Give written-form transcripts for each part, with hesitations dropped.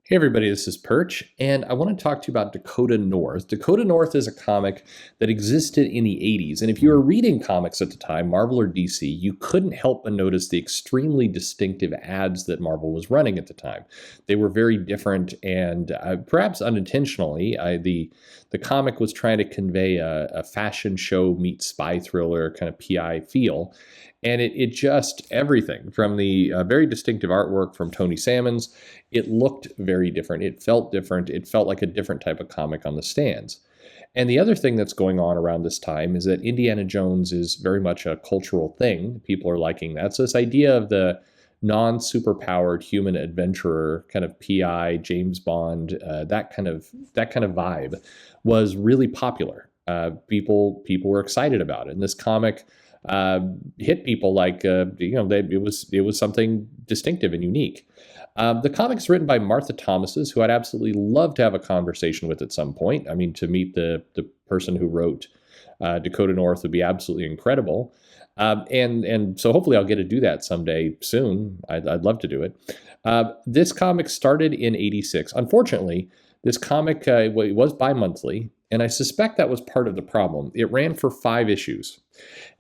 Hey everybody, this is Perch, and I want to talk to you about Dakota North. Dakota North is a comic that existed in the 80s, and if you were reading comics at the time, Marvel or DC, you couldn't help but notice the extremely distinctive ads that Marvel was running at the time. They were very different, and perhaps unintentionally, the comic was trying to convey a fashion show meets spy thriller kind of PI feel. And it just everything from the very distinctive artwork from Tony Salmons. It looked very different. It felt different. It felt like a different type of comic on the stands. And the other thing that's going on around this time is that Indiana Jones is very much a cultural thing. People are liking that. So this idea of the non-superpowered human adventurer, kind of PI, James Bond, that kind of vibe, was really popular. People were excited about it. And this comic hit people like it was something distinctive and unique. The comic's written by Martha Thomases, who I'd absolutely love to have a conversation with at some point. I mean, to meet the person who wrote Dakota North would be absolutely incredible. And so hopefully I'll get to do that someday soon. I'd love to do it. This comic started in '86. Unfortunately, this comic it was bi-monthly, and I suspect that was part of the problem. It ran for 5 issues.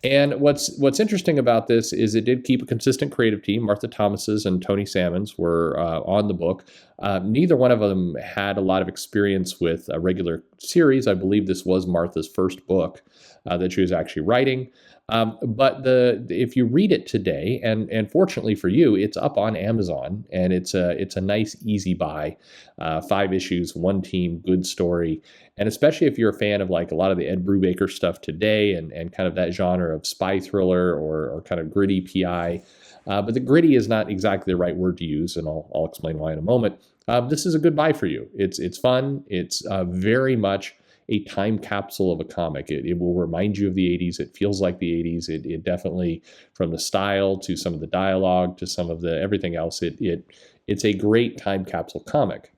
And what's interesting about this is it did keep a consistent creative team. Martha Thomases and Tony Salmons were on the book. Neither one of them had a lot of experience with a regular series. I believe this was Martha's first book that she was actually writing. But if you read it today, and fortunately for you, it's up on Amazon, and it's a nice easy buy. 5 issues, 1 team, good story, and especially if you're a fan of like a lot of the Ed Brubaker stuff today, and kind of that genre of spy thriller or kind of gritty PI. But the gritty is not exactly the right word to use, and I'll explain why in a moment. This is a good buy for you. It's fun. It's very much a time capsule of a comic. It will remind you of the 80s. It feels like the 80s. It definitely, from the style to some of the dialogue to some of the everything else, it's a great time capsule comic.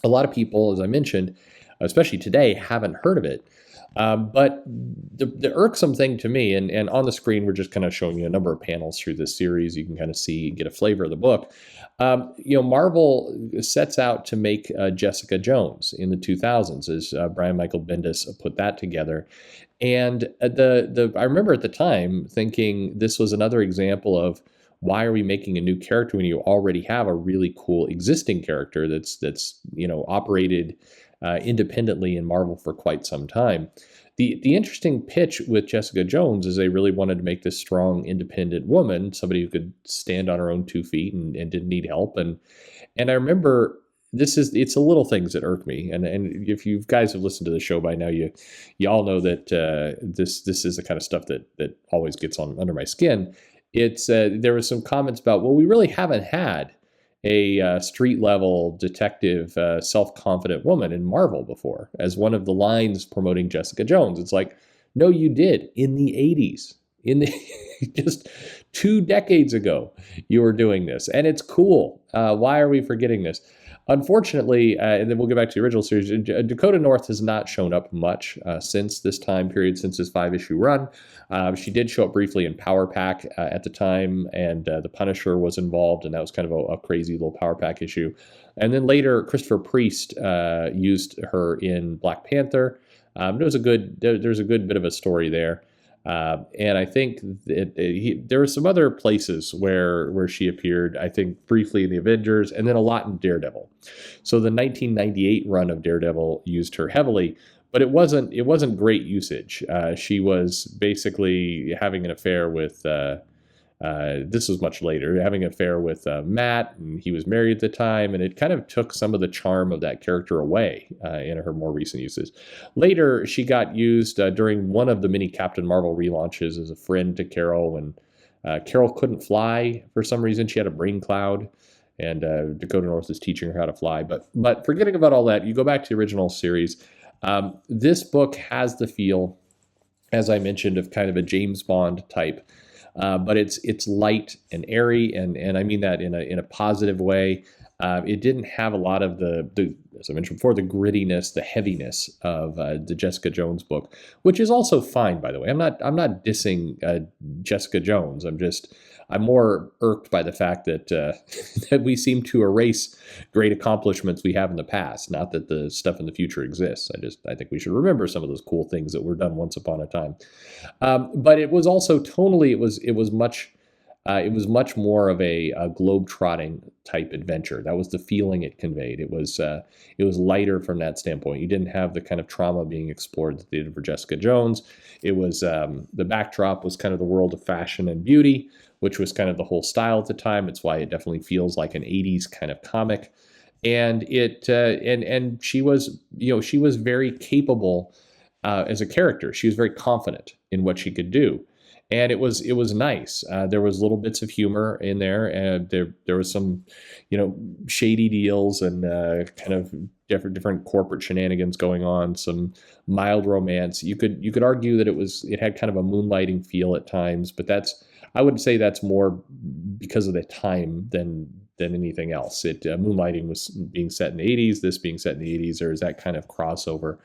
A lot of people, as I mentioned, especially today, haven't heard of it. But the irksome thing to me, and on the screen, we're just kind of showing you a number of panels through this series. You can kind of see, get a flavor of the book. Marvel sets out to make Jessica Jones in the 2000s, as Brian Michael Bendis put that together. And I remember at the time thinking this was another example of, why are we making a new character when you already have a really cool existing character that's operated independently in Marvel for quite some time? The interesting pitch with Jessica Jones is they really wanted to make this strong, independent woman, somebody who could stand on her own 2 feet and didn't need help. And I remember it's the little things that irk me. And if you guys have listened to the show by now, you all know that this is the kind of stuff that always gets under my skin. There was some comments about, well, we really haven't had a street level detective, self-confident woman in Marvel before, as one of the lines promoting Jessica Jones. It's like, no, you did in the 80s, just 2 decades ago, you were doing this, and it's cool. Why are we forgetting this? Unfortunately, and then we'll get back to the original series, Dakota North has not shown up much since this time period, since this 5-issue run. She did show up briefly in Power Pack at the time, and the Punisher was involved, and that was kind of a crazy little Power Pack issue. And then later, Christopher Priest used her in Black Panther. There's a good bit of a story there. And I think there were some other places where she appeared, I think briefly in the Avengers, and then a lot in Daredevil. So the 1998 run of Daredevil used her heavily, but it wasn't great usage. She was basically having an affair with, this was much later, having an affair with Matt, and he was married at the time, and it kind of took some of the charm of that character away in her more recent uses. Later, she got used during one of the mini Captain Marvel relaunches as a friend to Carol, when Carol couldn't fly for some reason. She had a brain cloud, and Dakota North is teaching her how to fly. But forgetting about all that, you go back to the original series. This book has the feel, as I mentioned, of kind of a James Bond type. But it's light and airy, and I mean that in a positive way. It didn't have a lot of the as I mentioned before, the grittiness, the heaviness of the Jessica Jones book, which is also fine, by the way. I'm not dissing Jessica Jones. I'm more irked by the fact that that we seem to erase great accomplishments we have in the past. Not that the stuff in the future exists. I think we should remember some of those cool things that were done once upon a time. But it was also tonally, it was much more of a globe-trotting type adventure. That was the feeling it conveyed. It was lighter from that standpoint. You didn't have the kind of trauma being explored that they did for Jessica Jones. It was the backdrop was kind of the world of fashion and beauty, which was kind of the whole style at the time. It's why it definitely feels like an '80s kind of comic. And and she was, she was very capable as a character. She was very confident in what she could do, and it was nice. There was little bits of humor in there, and there was some, shady deals and kind of different corporate shenanigans going on. Some mild romance. You could argue that it had kind of a moonlighting feel at times, but I would say that's more because of the time than anything else. Moonlighting was being set in the '80s. This being set in the '80s, there is that kind of crossover,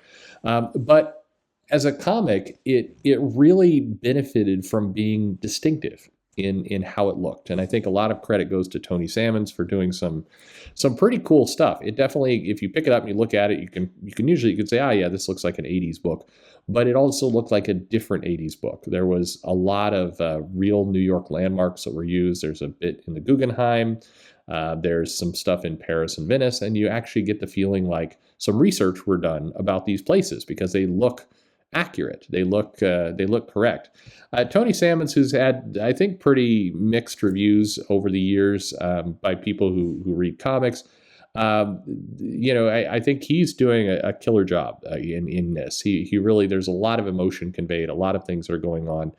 but as a comic, it really benefited from being distinctive in how it looked. And I think a lot of credit goes to Tony Salmons for doing some pretty cool stuff. It definitely, if you pick it up and you look at it, you can say, yeah, this looks like an '80s book. But it also looked like a different '80s book. There was a lot of real New York landmarks that were used. There's a bit in the Guggenheim. There's some stuff in Paris and Venice, and you actually get the feeling like some research were done about these places because they look accurate. They look correct. Tony Salmons, who's had, I think, pretty mixed reviews over the years by people who read comics. I think he's doing a killer job in this. He really, there's a lot of emotion conveyed, a lot of things that are going on.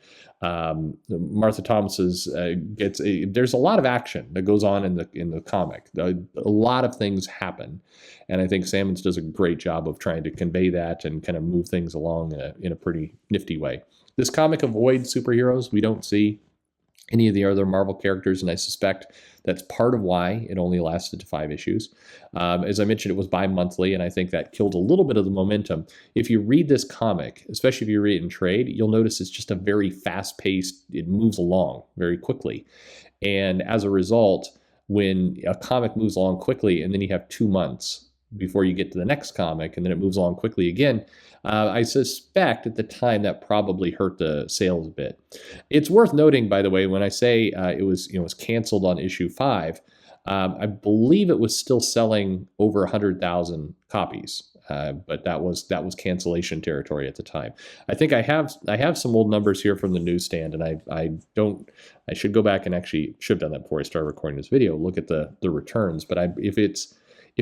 Martha Thomas's there's a lot of action that goes on in the comic. A lot of things happen, and I think Salmons does a great job of trying to convey that and kind of move things along in a pretty nifty way. This comic avoids superheroes. We don't see any of the other Marvel characters, and I suspect that's part of why it only lasted to 5 issues. As I mentioned, it was bi-monthly, and I think that killed a little bit of the momentum. If you read this comic, especially if you read it in trade, you'll notice it's just a very fast-paced, it moves along very quickly. And as a result, when a comic moves along quickly and then you have 2 months before you get to the next comic and then it moves along quickly again, I suspect at the time that probably hurt the sales a bit. It's worth noting, by the way, when I say it was canceled on issue 5, I believe it was still selling over 100,000 copies, but that was cancellation territory at the time. I think I have some old numbers here from the newsstand, and I should go back and actually should have done that before I started recording this video. Look at the returns, but if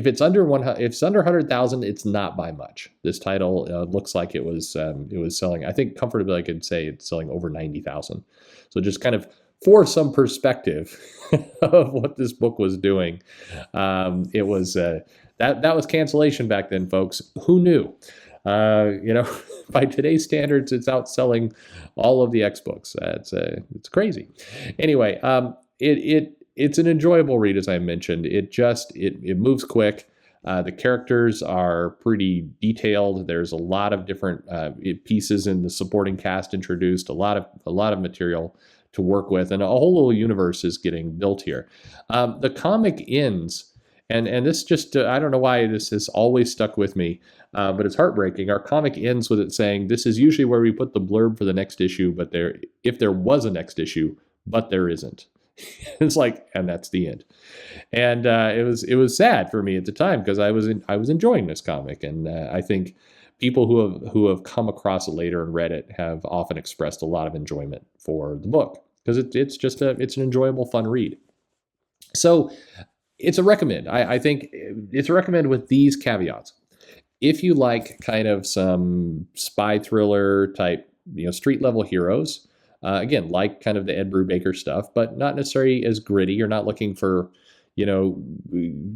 it's under 100,000, it's not by much. This title looks like it was selling. I think comfortably I could say it's selling over 90,000. So just kind of for some perspective of what this book was doing, it was that was cancellation back then, folks. Who knew? By today's standards, it's outselling all of the X books. It's crazy. Anyway, it's an enjoyable read, as I mentioned. It moves quick. The characters are pretty detailed. There's a lot of different pieces in the supporting cast introduced. A lot of material to work with, and a whole little universe is getting built here. The comic ends, and this just I don't know why this has always stuck with me, but it's heartbreaking. Our comic ends with it saying, "This is usually where we put the blurb for the next issue, but if there was a next issue, but there isn't." It's like, and that's the end. And it was sad for me at the time because I was enjoying this comic, and I think people who have come across it later and read it have often expressed a lot of enjoyment for the book because it's an enjoyable, fun read. So it's a recommend. I think it's a recommend with these caveats. If you like kind of some spy thriller type, street level heroes. Again, like kind of the Ed Brubaker stuff, but not necessarily as gritty. You're not looking for,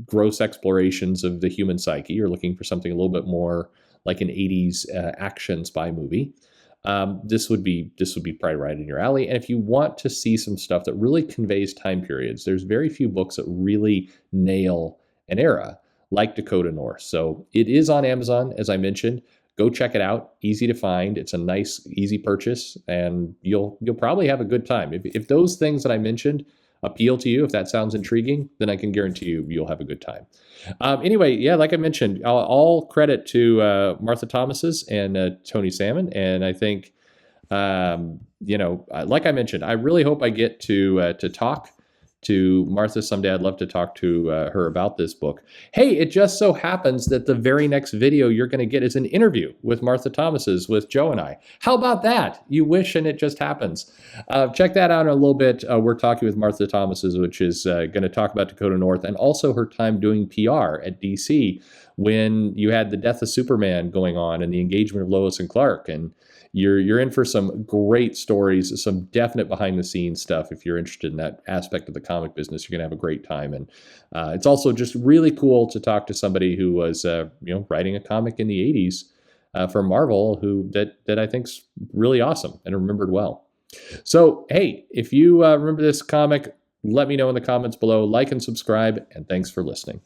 gross explorations of the human psyche. You're looking for something a little bit more like an '80s action spy movie. This would be probably right in your alley. And if you want to see some stuff that really conveys time periods, there's very few books that really nail an era like Dakota North. So it is on Amazon, as I mentioned. Go check it out. Easy to find. It's a nice, easy purchase, and you'll probably have a good time. If those things that I mentioned appeal to you, if that sounds intriguing, then I can guarantee you'll have a good time. Anyway, yeah, like I mentioned, all credit to Martha Thomas's and Tony Salmon, and I think like I mentioned, I really hope I get to talk to Martha someday. I'd love to talk to her about this book. Hey, it just so happens that the very next video you're going to get is an interview with Martha Thomas's with Joe and I. How about that? You wish and it just happens. Check that out in a little bit. We're talking with Martha Thomas's, which is going to talk about Dakota North and also her time doing PR at DC when you had the death of Superman going on and the engagement of Lois and Clark. And you're in for some great stories, some definite behind the scenes stuff. If you're interested in that aspect of the comic business, you're gonna have a great time. And it's also just really cool to talk to somebody who was writing a comic in the 80s for Marvel, that I think's really awesome and remembered well. So hey, if you remember this comic, let me know in the comments below. Like and subscribe, and thanks for listening.